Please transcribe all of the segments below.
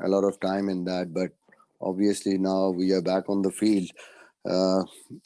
a lot of time in that, but obviously now we are back on the field.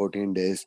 14 days।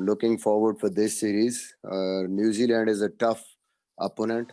looking forward for this series. New Zealand is a tough opponent,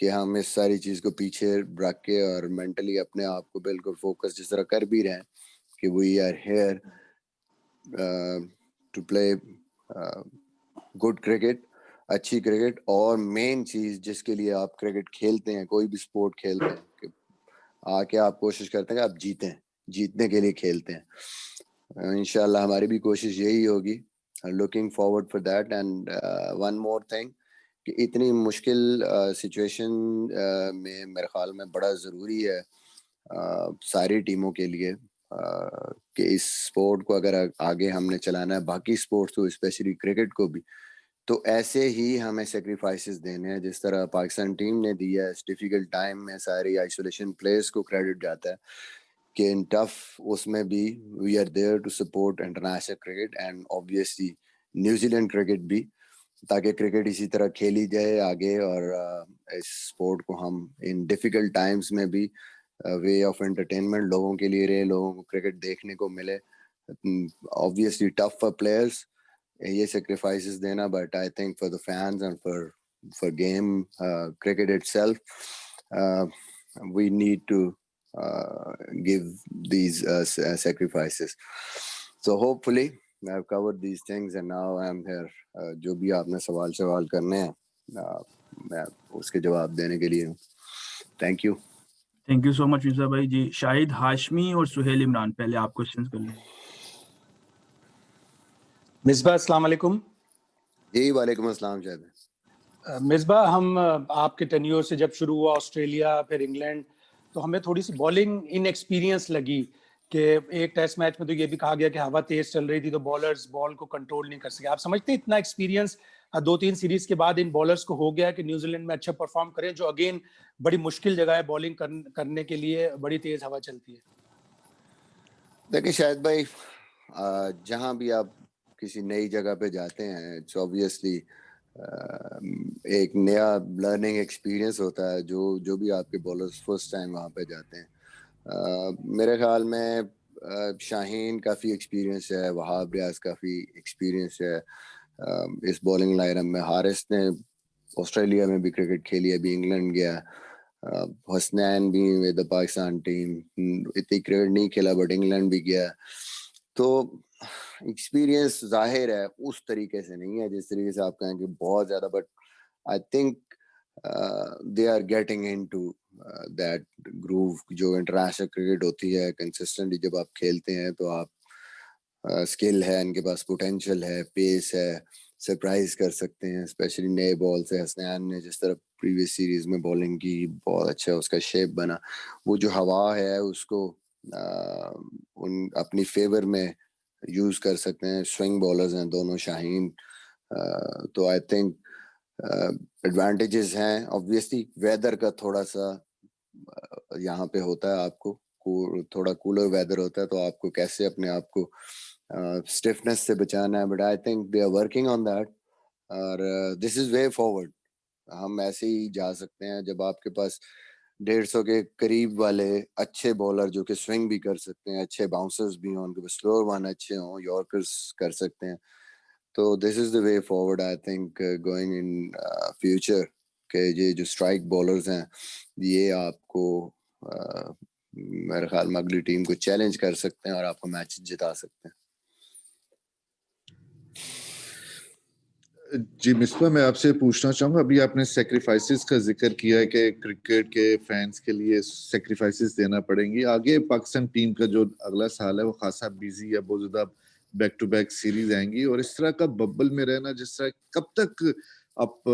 کہ ہم اس ساری چیز کو پیچھے رکھ کے اور مینٹلی اپنے آپ کو بالکل فوکس جس طرح کر بھی رہے ہیں کہ we are here to play good cricket, اچھی کرکٹ, اور مین چیز جس کے لیے آپ کرکٹ کھیلتے ہیں, کوئی بھی اسپورٹ کھیلتے ہیں, کہ آ کے آپ کوشش کرتے ہیں کہ آپ جیتیں, جیتنے کے لیے کھیلتے ہیں. انشاءاللہ ہماری بھی کوشش یہی ہوگی. Looking forward for that. And one more thing, کہ اتنی مشکل سچویشن میں میرے خیال میں بڑا ضروری ہے ساری ٹیموں کے لیے کہ اس اسپورٹ کو اگر آگے ہم نے چلانا ہے, باقی اسپورٹس کو اسپیشلی کرکٹ کو بھی, تو ایسے ہی ہمیں سیکریفائسز دینے ہیں جس طرح پاکستان ٹیم نے دیا ہے. اس ڈیفیکلٹ ٹائم میں ساری آئسولیشن پلیئرس کو کریڈٹ جاتا ہے کہ ان ٹف اس میں بھی we are there to support international cricket and obviously New Zealand cricket بھی, تاکہ کرکٹ اسی طرح کھیلی جائے آگے, اور اس اسپورٹ کو ہم ان ڈیفیکلٹ ٹائمس میں بھی وے آف انٹرٹینمنٹ لوگوں کے لیے رہے, لوگوں کو کرکٹ دیکھنے کو ملے. آبویسلی ٹف فار پلیئرس یہ سیکریفائسز دینا, but I think for the fans and for game cricket itself we need to give these sacrifices. So hopefully I've covered these things and now I'm here. جو بھی آپ نے سوال کرنے ہیں میں اس کے جواب دینے کے لیے ہوں. Thank you. Thank you so much Mirza بھائی. جی شاہد ہاشمی اور سہیل عمران, پہلے آپ کوشچنز کر لیں. مصباح السلام علیکم. جی وعلیکم السلام شاہد. مصباح, ہم آپ کے ٹینیور سے جب شروع ہوا آسٹریلیا پھر انگلینڈ, تو ہمیں تھوڑی سی بالنگ ان ایکسپیرینس لگی کہ ایک ٹیسٹ میچ میں تو یہ بھی کہا گیا کہ ہوا تیز چل رہی تھی تو بالرز بال کو کنٹرول نہیں کر سکے. آپ سمجھتے ہیں اتنا ایکسپیرینس 2-3 سیریز کے بعد ان بالرز کو ہو گیا کہ نیوزی لینڈ میں اچھا پرفارم کریں, جو اگین بڑی مشکل جگہ ہے بالنگ کرنے کے لیے, بڑی تیز ہوا چلتی ہے؟ دیکھیں شاہد بھائی, جہاں بھی آپ کسی نئی جگہ پہ جاتے ہیں اٹس آبویسلی ایک نیا لرننگ ایکسپیرینس ہوتا ہے جو بھی آپ کے بالرز فرسٹ ٹائم وہاں پہ جاتے ہیں. میرے خیال میں شاہین کافی ایکسپیرینس ہے, وہاب ریاض کافی ایکسپیرینس ہے اس بالنگ لائن اپ میں. حارث نے آسٹریلیا میں بھی کرکٹ کھیلی, ابھی انگلینڈ گیا. حسنین بھی ود دا پاکستان ٹیم اتنی کرکٹ نہیں کھیلا بٹ انگلینڈ بھی گیا. تو ایکسپیرینس ظاہر ہے اس طریقے سے نہیں ہے جس طریقے سے آپ کہیں کہ بہت زیادہ, but I think they are getting into that groove. جو انٹرنیشنل کرکٹ ہوتی ہے کنسسٹنٹلی جب آپ کھیلتے ہیں تو آپ اسکل ہے, ان کے پاس پوٹینشیل ہے, پیس ہے, سرپرائز کر سکتے ہیں اسپیشلی نئے بال سے. حسنین نے جس طرح پریویس سیریز میں بالنگ کی بہت اچھا اس کا شیپ بنا. وہ جو ہوا ہے اس کو ان اپنی فیور میں یوز کر سکتے ہیں. سوئنگ بالرز ہیں دونوں شاہین, تو آئی تھنک ایڈوانٹیجز ہیں. آبویسلی ویدر کا تھوڑا سا یہاں پہ ہوتا ہے, آپ کو تھوڑا کولر ویدر ہوتا ہے تو آپ کو کیسے اپنے آپ کو اسٹفنس سے بچانا ہے, but I think they are working on that, اور دس از وے فارورڈ. ہم ایسے ہی جا سکتے ہیں جب آپ کے پاس 150 کے قریب والے اچھے بالر جو کہ سوئنگ بھی کر سکتے ہیں, اچھے باؤنسرز بھی ہوں, ان کے پاس سلور ون اچھے ہوں, یارکرز کر سکتے ہیں. تو this is the way forward I think going in future, کہ یہ جو اسٹرائک بالرز ہیں یہ آپ کو میرے خیال میں اگلی ٹیم کو چیلنج کر سکتے ہیں اور آپ کو میچ جتا سکتے ہیں. جی مصباح, میں آپ سے پوچھنا چاہوں گا, ابھی آپ نے سیکریفائسز کا ذکر کیا ہے کہ کرکٹ کے فینس کے لیے سیکریفائسز دینا پڑیں گی. آگے پاکستان ٹیم کا جو اگلا سال ہے وہ خاصا بیزی ہے, بہت زیادہ بیک ٹو بیک سیریز آئیں گی, اور اس طرح کا ببل میں رہنا جس طرح کب تک آپ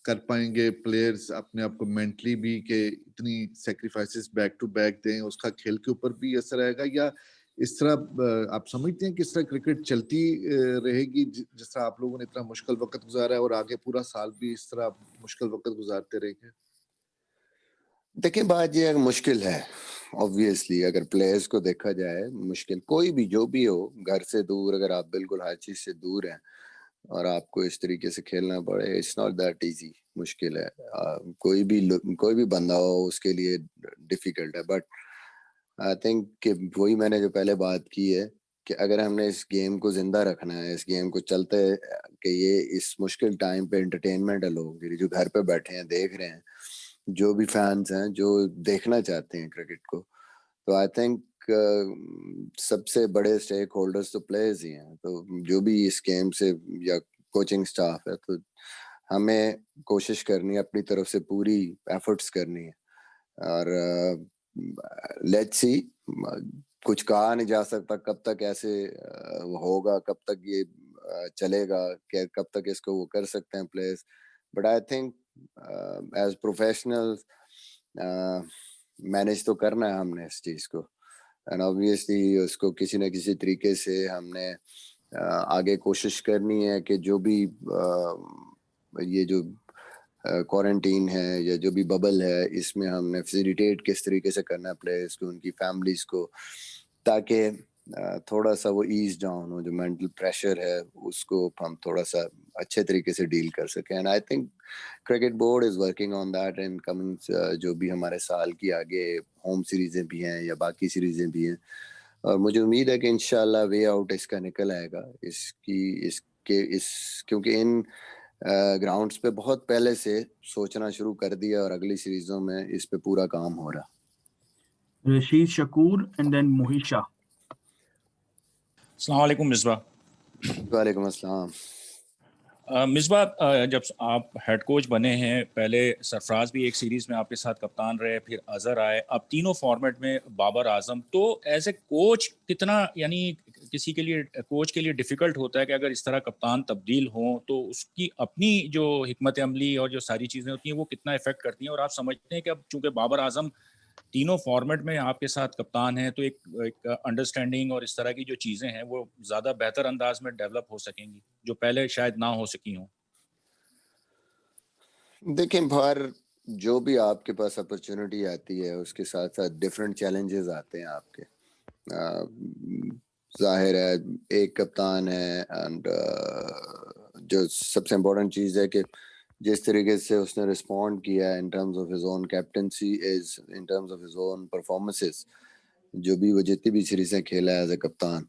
کر پائیں گے پلیئرز اپنے آپ کو مینٹلی بھی, کہ اتنی سیکریفائسز بیک ٹو بیک دیں, اس کا کھیل کے اوپر بھی اثر آئے گا, یا اس طرح آپ سمجھتے ہیں کہ اس طرح کرکٹ چلتی رہے گی جس طرح آپ لوگوں نے اتنا مشکل وقت گزارا ہے اور آگے پورا سال بھی اس طرح مشکل وقت گزارتے رہیں گے؟ دیکھیں بات یہ مشکل ہے obviously, اگر پلیئرز کو دیکھا جائے مشکل کوئی بھی جو بھی ہو, گھر سے دور اگر آپ بالکل ہر چیز سے دور ہیں اور آپ کو اس طریقے سے کھیلنا پڑے, اٹس ناٹ دیٹ ایزی, مشکل ہے. کوئی بھی بندہ ہو اس کے لیے ڈیفیکلٹ ہے, بٹ آئی تھنک کہ وہی میں نے جو پہلے بات کی ہے کہ اگر ہم نے اس گیم کو زندہ رکھنا ہے, اس گیم کو چلتے کہ یہ اس مشکل ٹائم پہ انٹرٹینمنٹ ہے لوگوں کے لیے جو گھر پہ بیٹھے ہیں دیکھ رہے ہیں, جو بھی فینس ہیں جو دیکھنا چاہتے ہیں کرکٹ کو, تو آئی تھنک سب سے بڑے اسٹیک ہولڈرز تو پلیئرز ہی ہیں. تو جو بھی اس گیم سے یا کوچنگ سٹاف ہے, تو ہمیں کوشش کرنی ہے اپنی طرف سے, پوری ایفرٹس کرنی ہے. اور لیٹس سی, کچھ کہا نہیں جا سکتا کب تک ایسے ہوگا, کب تک یہ چلے گا, کہ کب تک اس کو وہ کر سکتے ہیں players. But I think as professional manage تو کرنا ہے ہم نے اس چیز کو, اینڈ obviously اس کو کسی نہ کسی طریقے سے ہم نے آگے کوشش کرنی ہے کہ جو بھی یہ جو کوارنٹین ہے یا جو بھی ببل ہے, اس میں ہم نے فیسیلیٹیٹ کس طریقے سے کرنا ہے پلیئرس کو, ان کی فیملیز کو, تاکہ تھوڑا سا وہ ایز ڈاؤن ہو, جو مینٹل پریشر ہے اس کو ہم تھوڑا سا اچھے طریقے سے ڈیل کر سکیں. And I think cricket board is working on that in coming, جو بھی ہمارے سال کی آگے ہوم سیریزیں بھی ہیں یا باقی سیریزیں بھی ہیں, اور مجھے امید ہے کہ انشاءاللہ وے آؤٹ اس کا نکل آئے گا کیونکہ ان گراؤنڈز پہ بہت پہلے سے سوچنا شروع کر دیا, اور اگلی سیریزوں میں اس پہ پورا کام ہو رہا. رشید شکور اینڈ دین موہیشا. السلام علیکم مصباح. وعلیکم السلام. مصباح, جب آپ ہیڈ کوچ بنے ہیں, پہلے سرفراز بھی ایک سیریز میں آپ کے ساتھ کپتان رہے, پھر اظہر آئے, اب تینوں فارمیٹ میں بابر اعظم, تو ایز اے کوچ کتنا, یعنی کسی کے لیے کوچ کے لیے ڈیفیکلٹ ہوتا ہے کہ اگر اس طرح کپتان تبدیل ہوں تو اس کی اپنی جو حکمت عملی اور جو ساری چیزیں ہوتی ہیں وہ کتنا افیکٹ کرتی ہیں, اور آپ سمجھتے ہیں کہ اب چونکہ بابر اعظم تینوں فارمیٹ میں آپ کے ساتھ کپتان ہیں, تو ایک انڈرسٹینڈنگ اور اس طرح کی جو چیزیں ہیں وہ زیادہ بہتر انداز میں ڈیولپ ہو سکیں گی جو پہلے شاید نہ ہو سکی ہوں. دیکھیں, باہر جو بھی آپ کے پاس اپرچونٹی آتی ہے اس کے ساتھ ساتھ ڈفرینٹ چیلنجز آتے ہیں آپ کے. ظاہر ہے ایک کپتان ہے, اینڈ جو سب سے امپورٹنٹ چیز ہے کہ جس طریقے سے اس نے رسپونڈ کیا in terms of his own captaincy, is in terms of his own performances, جو بھی وہ جتنی بھی سیریزیں کھیلا ہے ایز اے کپتان,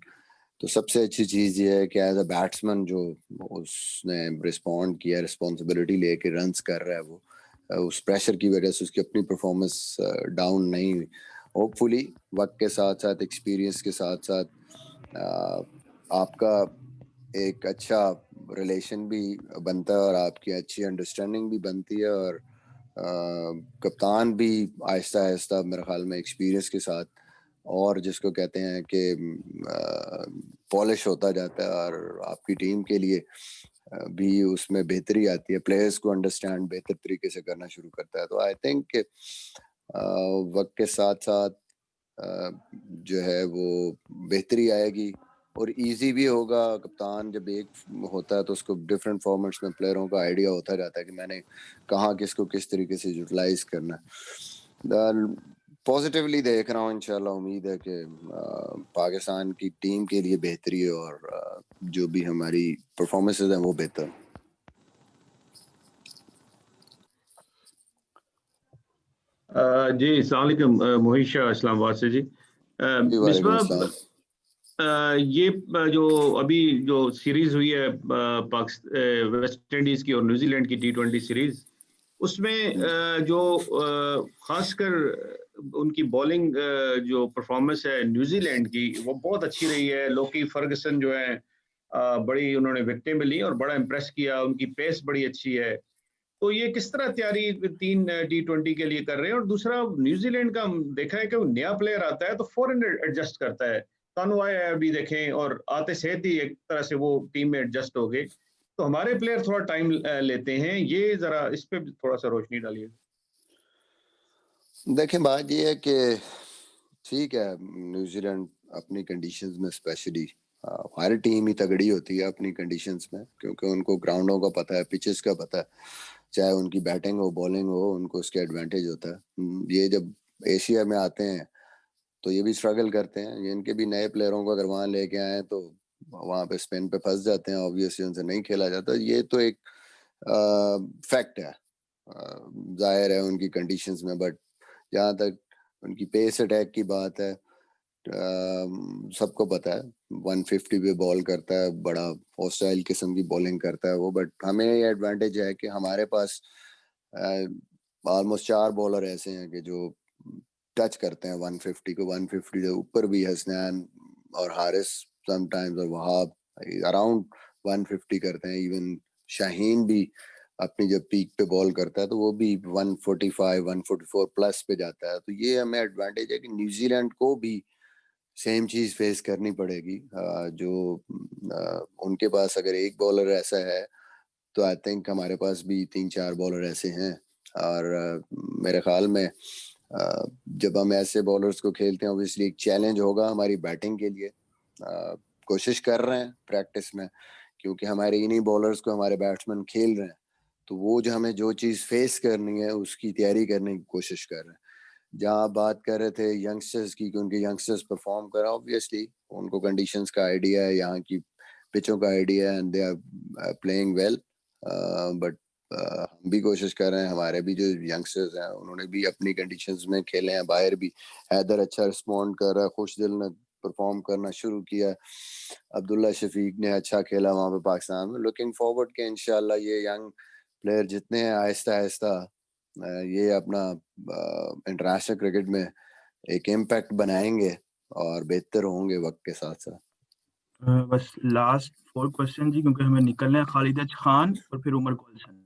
تو سب سے اچھی چیز یہ ہے کہ ایز اے بیٹسمین جو اس نے رسپونڈ کیا, رسپانسبلٹی لے کے رنز کر رہا ہے, وہ اس پریشر کی وجہ سے اس کی اپنی پرفارمنس ڈاؤن نہیں ہوئی. ہوپ فلی وقت کے ساتھ ساتھ, ایکسپیرینس کے ساتھ ساتھ, آپ کا ایک اچھا ریلیشن بھی بنتا ہے اور آپ کی اچھی انڈرسٹینڈنگ بھی بنتی ہے, اور کپتان بھی آہستہ آہستہ میرے خیال میں ایکسپیرینس کے ساتھ اور جس کو کہتے ہیں کہ پالش ہوتا جاتا ہے, اور آپ کی ٹیم کے لیے بھی اس میں بہتری آتی ہے, پلیئرز کو انڈرسٹینڈ بہتر طریقے سے کرنا شروع کرتا ہے. تو آئی تھنک کہ وقت کے ساتھ ساتھ جو ہے وہ بہتری آئے گی, اور ایزی بھی ہوگا. کپتان جب ایک ہوتا ہے تو اس کو ڈفرینٹ فارمیٹس میں پلیئروں کا آئیڈیا ہوتا جاتا ہے کہ میں نے کہاں کس کو کس طریقے سے یوٹیلائز کرنا ہے. پازیٹیولی دیکھ رہا ہوں, انشاءاللہ امید ہے کہ پاکستان کی ٹیم کے لیے بہتری ہے, اور جو بھی ہماری پرفارمنسز ہیں وہ بہتر. جی السلام علیکم, موہیشا اسلام آباد سے. جی مصباح, یہ جو ابھی جو سیریز ہوئی ہے ویسٹ انڈیز کی اور نیوزی لینڈ کی T20 سیریز, اس میں جو خاص کر ان کی بولنگ جو پرفارمنس ہے نیوزی لینڈ کی وہ بہت اچھی رہی ہے. لوکی فرگسن جو ہے بڑی انہوں نے وکٹیں ملی اور بڑا امپریس کیا, ان کی پیس بڑی اچھی ہے. تو یہ کس طرح تیاری 3 T20 کے لیے کر رہے ہیں؟ اور دوسرا نیوزی لینڈ کا دیکھا ہے کہ وہ نیا پلیئر آتا ہے تو فوراً ایڈجسٹ کرتا ہے. تانو آیا ہے ابھی دیکھیں, اور آتے صحت ہی ایک طرح سے وہ ٹیم میں ایڈجسٹ ہو گئے. تو ہمارے پلیئر تھوڑا ٹائم لیتے ہیں, یہ ذرا اس پہ تھوڑا سا روشنی ڈالیے. دیکھیں, بات یہ ہے کہ ٹھیک ہے, نیوزی لینڈ اپنی کنڈیشنز میں اسپیشلی, ہر ٹیم ہی تگڑی ہوتی ہے اپنی کنڈیشنز میں, کیونکہ ان کو گراؤنڈوں کا پتہ ہے, پچز کا پتہ ہے, چاہے ان کی بیٹنگ ہو بالنگ ہو, ان کو اس کے ایڈوانٹیج ہوتا ہے. یہ جب ایشیا میں آتے ہیں تو یہ بھی اسٹرگل کرتے ہیں. یہ ان کے بھی نئے پلیئروں کو اگر وہاں لے کے آئیں تو وہاں پہ اسپن پہ پھنس جاتے ہیں, آبویسلی ان سے نہیں کھیلا جاتا. یہ تو ایک فیکٹ ہے, ظاہر ہے ان کی کنڈیشنز میں. بٹ جہاں تک ان کی پیس اٹیک کی بات ہے, سب کو پتا ہے 150 پہ بال کرتا ہے, بڑا ہوسٹائل قسم کی بالنگ کرتا ہے وہ. بٹ ہمیں یہ ایڈوانٹیج ہے کہ ہمارے پاس آلموسٹ 4 بالر ایسے ہیں کہ جو ٹچ کرتے ہیں 150 کو, 150 سے اوپر بھی. حسنان اور حارث سم ٹائمز اور وہاب اراؤنڈ 150 کرتے ہیں. ایون شاہین بھی اپنی جب پیک پہ بال کرتا ہے تو وہ بھی 145 144 پلس پہ جاتا ہے. تو یہ ہمیں ایڈوانٹیج ہے کہ نیوزی لینڈ کو بھی سیم چیز فیس کرنی پڑے گی. جو ان کے پاس اگر ایک بالر ایسا ہے تو آئی تھنک ہمارے پاس بھی 3-4 بالر ایسے ہیں. اور میرے خیال میں جب ہم ایسے بالرز کو کھیلتے ہیں اوبیسلی ایک چیلنج ہوگا ہماری بیٹنگ کے لیے. کوشش کر رہے ہیں پریکٹس میں, کیونکہ ہمارے انہی بالرز کو ہمارے بیٹسمین کھیل رہے ہیں, تو وہ جو ہمیں جو چیز فیس کرنی ہے اس کی تیاری کرنے کی کوشش کر رہے ہیں. جہاں آپ بات کر رہے تھے ینگسٹرز کی کہ ان کے ینگسٹرز پرفارم کر رہے ہیں, اوبویسلی ان کو کنڈیشنز کا آئیڈیا ہے, یہاں کی پچوں کا آئیڈیا ہے, and they are playing well. But ہم بھی کوشش کر رہے ہیں, ہمارے بھی جو ینگسٹرز ہیں انہوں نے بھی اپنی کنڈیشنز میں کھیلے ہیں. باہر بھی حیدر اچھا رسپونڈ کر رہا ہے, خوش دل نے پرفارم کرنا شروع کیا. عبداللہ شفیق نے اچھا کھیلا وہاں پہ پاکستان میں. لوکنگ فارورڈ کہ انشاءاللہ یہ ینگ پلیئر جتنے ہیں آہستہ آہستہ یہ اپنا انٹرنیشنل کرکٹ میں ایک امپیکٹ بنائیں گے اور بہتر ہوں گے وقت کے ساتھ ساتھ. بس لاسٹ 4 کوسچن جی, کیونکہ ہمیں نکلنا ہے. خالد اچ خان اور پھر عمر گلشن.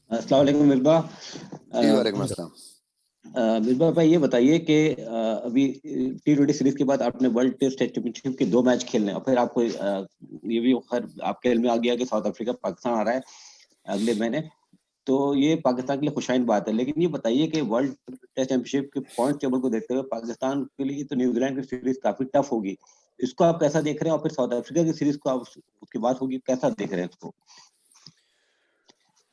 السلام علیکم مصباح. جی وعلیکم السلام. مصباح بھائی یہ بتائیے کہ ابھی T20 سیریز کے بعد آپ نے ورلڈ ٹیسٹ چیمپئن شپ کے 2 میچ کھیلنے ہیں, اور پھر آپ کو یہ بھی خیر آپ کے علم میں آ گیا کہ ساؤتھ افریقہ پاکستان آ رہا ہے اگلے مہینے, تو یہ پاکستان کے لیے خوشائن بات ہے. لیکن یہ بتائیے کہ ورلڈ ٹیسٹ چیمپئن شپ کے پوائنٹ ٹیبل کو دیکھتے ہوئے پاکستان کے لیے تو نیوزی لینڈ کی سیریز کافی ٹف ہوگی, اس کو آپ کیسا دیکھ رہے ہیں؟ اور پھر ساؤتھ افریقہ کی سیریز کو آپ اس کے بعد ہوگی, کیسا دیکھ رہے ہیں اس کو؟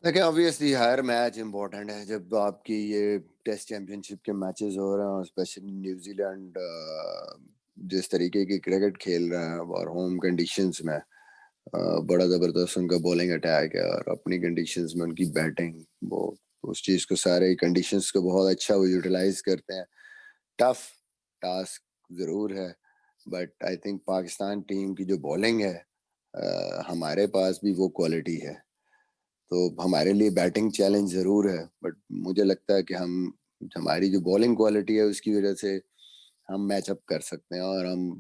دیکھیں obviously ہر میچ امپورٹنٹ ہے. جب آپ کی یہ ٹیسٹ چیمپئن شپ کے میچز ہو رہے ہیں, اور اسپیشلی نیوزی لینڈ جس طریقے کی کرکٹ کھیل رہا ہے اور ہوم کنڈیشنز میں بڑا زبردست ان کا بولنگ اٹیک ہے, اور اپنی کنڈیشنز میں ان کی بیٹنگ, وہ اس چیز کو سارے کنڈیشنز کو بہت اچھا وہ یوٹیلائز کرتے ہیں. ٹف ٹاسک ضرور ہے, but I think Pakistan team کی جو بولنگ ہے ہمارے پاس بھی وہ کوالٹی ہے. تو ہمارے لیے بیٹنگ چیلنج ضرور ہے, بٹ مجھے لگتا ہے کہ ہماری جو بولنگ کوالٹی ہے اس کی وجہ سے ہم میچ اپ کر سکتے ہیں اور ہم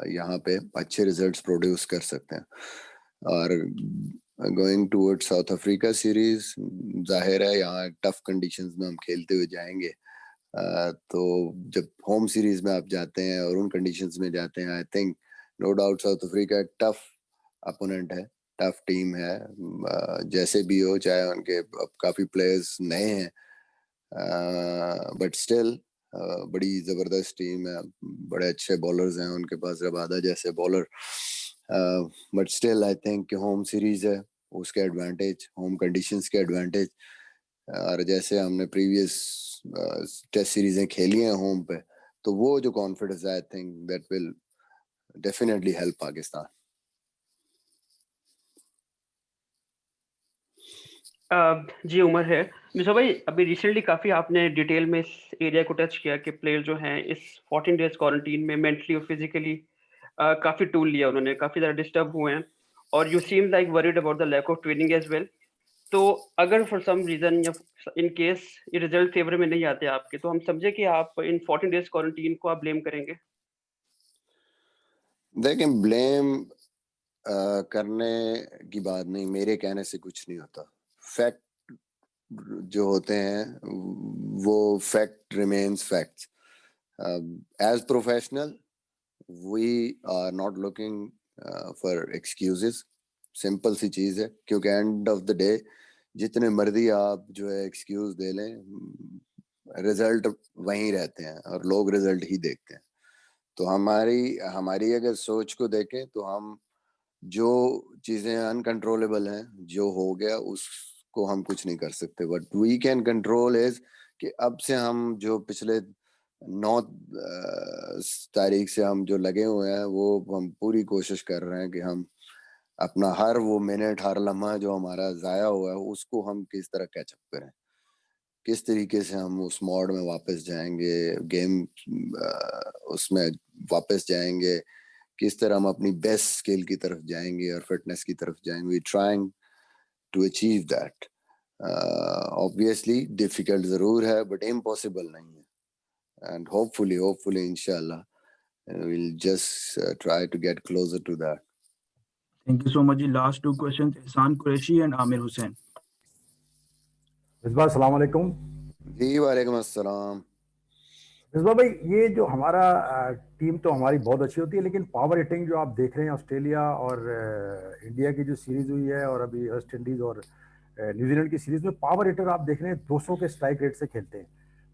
یہاں پہ اچھے ریزلٹس پروڈیوس کر سکتے ہیں. اور going toward South Africa series ظاہر ہے یہاں ٹف کنڈیشنز میں ہم کھیلتے ہوئے جائیں گے. تو جب ہوم سیریز میں آپ جاتے ہیں اور ان کنڈیشنز میں جاتے ہیں, I think no doubt South Africa ایک ٹف اپوننٹ ہے, ٹف ٹیم ہے. جیسے بھی ہو, چاہے ان کے کافی پلیئرز نئے ہیں, بٹ اسٹل بڑی زبردست ٹیم ہے. بڑے اچھے بالرز ہیں ان کے پاس, ربادہ جیسے bowler. But still I think کہ ہوم سیریز ہے, اس کے ایڈوانٹیج, ہوم کنڈیشنز کے ایڈوانٹیج. اور جیسے ہم نے پریویس ٹیسٹ سیریزیں کھیلی ہیں ہوم پہ, تو وہ جو confidence I think that will definitely help Pakistan. جی عمر ہے. مصباح بھائی ابھی ریسنٹلی کافی آپ نے ڈیٹیل میں اس ایریا کو ٹچ کیا کہ پلیئر جو ہیں اس 14 ڈیز کوارنٹین میں مینٹلی اور فزیکلی کافی ٹول لیا انہوں نے, کافی زیادہ ڈسٹرب ہوئے ہیں, اور you seem like worried about the lack of training as well. تو اگر فار سم ریزن یا ان کیس یہ ریزلٹ فیور میں نہیں آتے آپ کے, تو ہم سمجھے کہ آپ ان 14 ڈیز کوارنٹین کو آپ بلیم کریں گے؟ دیکھیں بلیم کرنے کی بات نہیں, میرے کہنے سے کچھ نہیں ہوتا. فیکٹ جو ہوتے ہیں وہ fact remains facts. As professional we are not looking for excuses. Simple سی چیز ہے, کیونکہ اینڈ آف دا ڈے جتنے مرضی آپ جو ہے ایکسکیوز دے لیں, رزلٹ وہیں رہتے ہیں اور لوگ رزلٹ ہی دیکھتے ہیں. تو ہماری اگر سوچ کو دیکھیں تو ہم جو چیزیں انکنٹرولیبل ہیں, جو ہو گیا اس کو ہم کچھ نہیں کر سکتے. But we can control is کہ اب سے ہم جو پچھلے 9 تاریخ سے ہم جو لگے ہوئے ہیں وہ ہم پوری کوشش کر رہے ہیں کہ ہم اپنا ہر وہ منٹ, ہر لمحہ جو ہمارا ضائع ہوا ہے اس کو ہم کس طرح کیچ اپ کریں, کس طریقے سے ہم اس موڈ میں واپس جائیں گے, گیم اس میں واپس جائیں گے, کس طرح ہم اپنی بیسٹ اسکل کی طرف جائیں گے اور فٹنس کی طرف جائیں گے. Trying to achieve that. obviously difficult ضرور ہے but impossible نہیں ہے, and hopefully inshallah we'll just try to get closer to that. Thank you so much. Last two questions, Ihsan Qureshi and Amir Hussain. Misbah السلام علیکم. جی وعلیکم السلام. مصباح بھائی, یہ جو ہمارا ٹیم تو ہماری بہت اچھی ہوتی ہے, لیکن پاور ہٹنگ جو آپ دیکھ رہے ہیں آسٹریلیا اور انڈیا کی جو سیریز ہوئی ہے اور ابھی ویسٹ انڈیز اور نیوزی لینڈ کی سیریز میں پاور ہٹر آپ دیکھ رہے ہیں 200 کے اسٹرائک ریٹ سے کھیلتے ہیں,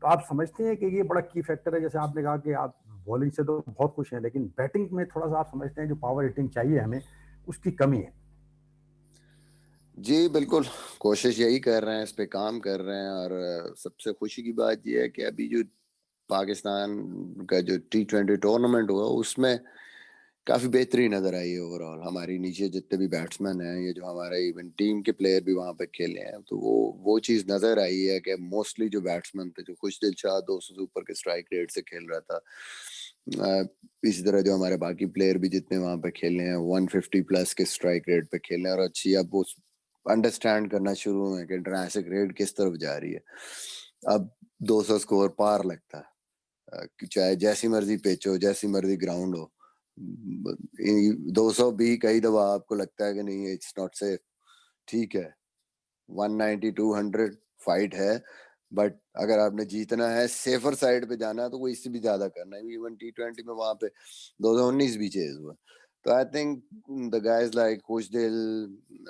تو آپ سمجھتے ہیں کہ یہ بڑا کی فیکٹر ہے؟ جیسے آپ نے کہا کہ آپ بالنگ سے تو بہت خوش ہیں, لیکن بیٹنگ میں تھوڑا سا آپ سمجھتے ہیں جو پاور ہٹنگ چاہیے ہمیں اس کی کمی ہے؟ جی بالکل, کوشش یہی کر رہے ہیں, اس پہ کام کر رہے ہیں, اور سب سے خوشی کی بات یہ ہے کہ ابھی جو پاکستان کا جو T20 ٹورنامنٹ ہوا اس میں کافی بہتری نظر آئی ہے اوور آل. ہماری نیچے جتنے بھی بیٹسمین ہیں, یہ جو ہمارے ایون ٹیم کے پلیئر بھی وہاں پہ کھیلے ہیں, تو وہ چیز نظر آئی ہے کہ موسٹلی جو بیٹسمین تھے, جو خوش دل شاہ 200 سے اوپر کے اسٹرائک ریٹ سے کھیل رہا تھا, اسی طرح جو ہمارے باقی پلیئر بھی جتنے وہاں پہ کھیلے ہیں 150 پلس کے اسٹرائک ریٹ پہ کھیلے ہیں, اور اچھی اب وہ انڈرسٹینڈ کرنا شروع ہوئے کہ انٹرنیشنل ریٹ کس طرف جا رہی ہے. اب 200 اسکور پار لگتا ہے, چاہے جیسی مرضی پچ ہو, جیسی مرضی گراؤنڈ ہو. 200 بھی کئی دفعہ آپ کو لگتا ہے کہ نہیں اٹس ناٹ سیف, ٹھیک ہے 190 200 فائٹ ہے, بٹ اگر آپ نے جیتنا ہے, سیفر سائڈ پہ جانا ہے, تو وہ اس سے بھی زیادہ کرنا ہے. ایون T20 میں وہاں پہ 2019 بھی چیز ہوا. تو I think the guys like خوش دل,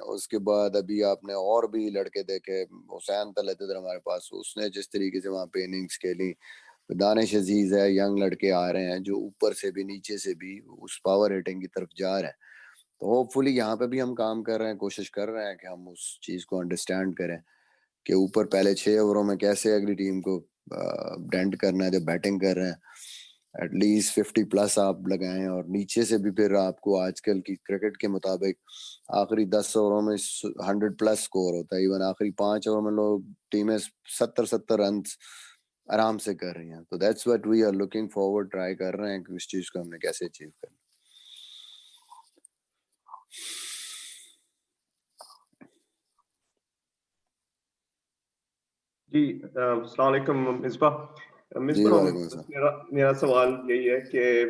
اس کے بعد ابھی آپ نے اور بھی لڑکے دیکھے, حسین طلعت ادھر ہمارے پاس, اس نے جس طریقے سے وہاں پہ اننگز کھیلی, دانش عزیز ہے, ینگ لڑکے آ رہے ہیں جو اوپر سے بھی نیچے سے بھی اس پاور ہٹنگ کی طرف جا رہے ہیں. تو ہوپ فلی یہاں پہ بھی ہم کام کر رہے ہیں, کوشش کر رہے ہیں کہ ہم اس چیز کو انڈرسٹینڈ کریں کہ اوپر پہلے 6 اووروں میں کیسے اگلی ٹیم کو ڈینٹ کرنا ہے. جب بیٹنگ کر رہے ہیں ایٹ لیسٹ 50 پلس آپ لگائیں, اور نیچے سے بھی پھر آپ کو آج کل کی کرکٹ کے مطابق آخری 10 اووروں میں 100 پلس سکور ہوتا ہے. ایون آخری 5 اوور میں لوگ ٹیمیں 70 رنز آرام سے کر رہی ہیں. تو that's what we are looking forward, try کر رہے ہیں کہ اس چیز کو ہم نے کیسے اچیو کرنا. جی السلام علیکم مصباح. میرا سوال یہی ہے کہ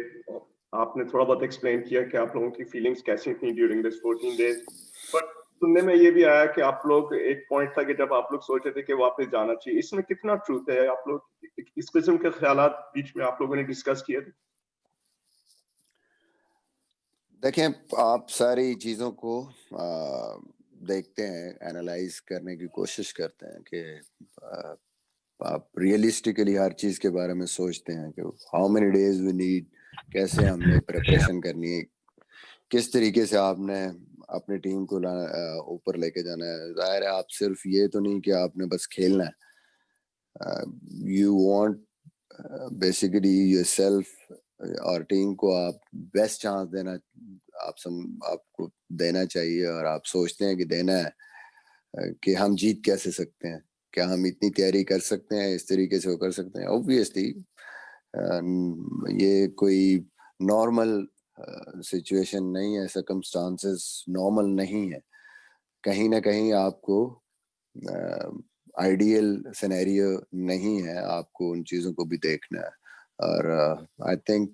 آپ نے تھوڑا بہت ایکسپلین کیا کہ آپ لوگوں کی فیلنگس کیسی تھیں ڈیورنگ دس 14 days, بٹ سننے میں یہ بھی آیا کہ آپ لوگ ایک پوائنٹ تھا کہ جب آپ لوگ سوچ رہے تھے کہ واپس جانا چاہیے, اس میں کتنا ٹروتھ ہے؟ آپ لوگ اس قسم کے خیالات بیچ میں آپ لوگوں نے ڈسکس کیے تھے؟ دیکھیں, آپ ساری چیزوں کو دیکھتے ہیں, اینالائز کرنے کی کوشش کرتے ہیں کہ آپ ریئلسٹکلی ہر چیز کے بارے میں سوچتے ہیں کہ how many days we need, کیسے ہم نے پریپریشن کرنی ہے, کس طریقے سے آپ نے اپنی ٹیم کو اوپر لے کے جانا ہے. ظاہر ہے آپ صرف یہ تو نہیں کہ آپ نے بس کھیلنا ہے, you want basically your self اور ٹیم کو آپ بیسٹ چانس دینا, آپ کو دینا چاہیے, اور آپ سوچتے ہیں کہ دینا ہے کہ ہم جیت کیسے سکتے ہیں, کیا ہم اتنی تیاری کر سکتے ہیں, اس طریقے سے وہ کر سکتے ہیں. اوبویسلی یہ کوئی نارمل سچویشن نہیں ہے, سرکمسٹانسز نارمل نہیں ہے, کہیں نہ کہیں آپ کو آئیڈیل سینیریو نہیں ہے, آپ کو ان چیزوں کو بھی دیکھنا ہے. اور آئی تھنک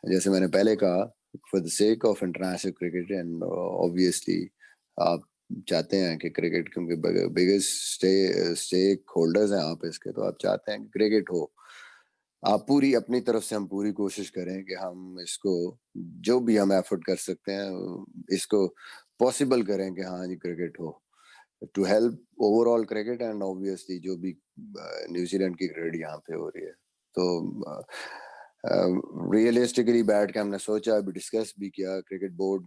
جیسے میں نے پہلے کہا, for the sake of international cricket, and obviously آپ چاہتے ہیں کہ کرکٹ, کیونکہ بگیسٹ اسٹیک ہولڈرز ہیں آپ اس کے, تو آپ چاہتے ہیں کہ کرکٹ ہو. آپ پوری اپنی طرف سے ہم پوری کوشش کریں کہ ہم اس کو جو بھی ہم ایفرٹ کر سکتے ہیں اس کو پاسبل کریں کہ ہاں جی کرکٹ ہو, to help overall cricket, and obviously جو بھی نیوزی لینڈ کی کرکٹ یہاں پہ ہو رہی ہے. تو ریئلسٹکلی بیٹھ کے ہم نے سوچا, ابھی ڈسکس بھی کیا کرکٹ بورڈ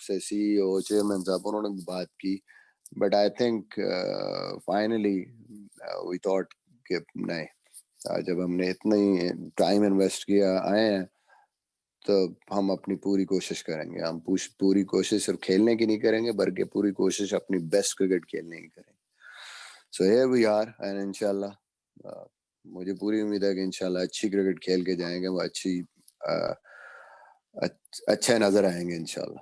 سے, CEO چیئرمین صاحب, انہوں نے بھی بات کی, but I think finally we thought کہ نہیں, جب ہم نے اتنا ہی ٹائم انویسٹ کیا آئے ہیں تو ہم اپنی پوری کوشش کریں گے. ہم پوری کوشش صرف کھیلنے کی نہیں کریں گے, بلکہ پوری کوشش اپنی بیسٹ کرکٹ کھیلنے کی کریں گے. So here we are, and انشاءاللہ مجھے پوری امید ہے کہ انشاءاللہ اچھی کرکٹ کھیل کے جائیں گے, وہ اچھے نظر آئیں گے انشاءاللہ.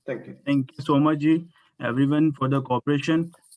Thank you. Thank you so much, ji, everyone, for the cooperation.